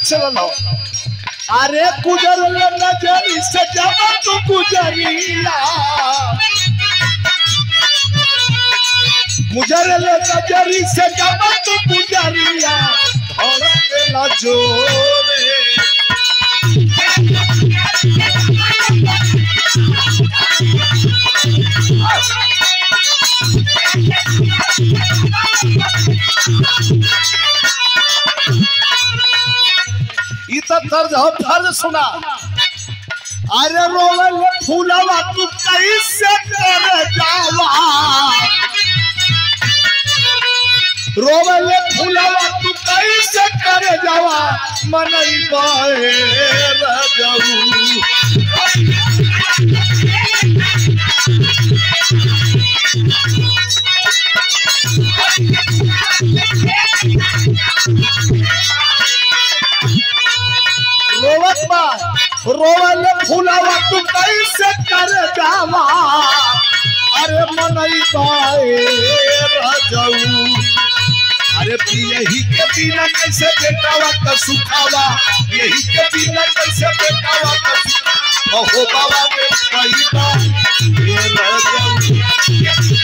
चलो अरे गुजर नजरी से जब तू गुजरिया गुजर नजरी से जब तू गुजरिया धड़केला जोरे फर्ज सुना अरे रोवल फूलवा तू कैसे कर जावा रोवल फूलवा तू कैसे कर जावा मनई बाए रजऊ रोवल फूलवा तू कैसे कर जावा अरे मनई बाए रजऊ अरे यही के बिना कैसे बेटावा का सुखावा यही के बिना कैसे बेटावा का सुखावा हो बाबा के कई बार ये रजऊ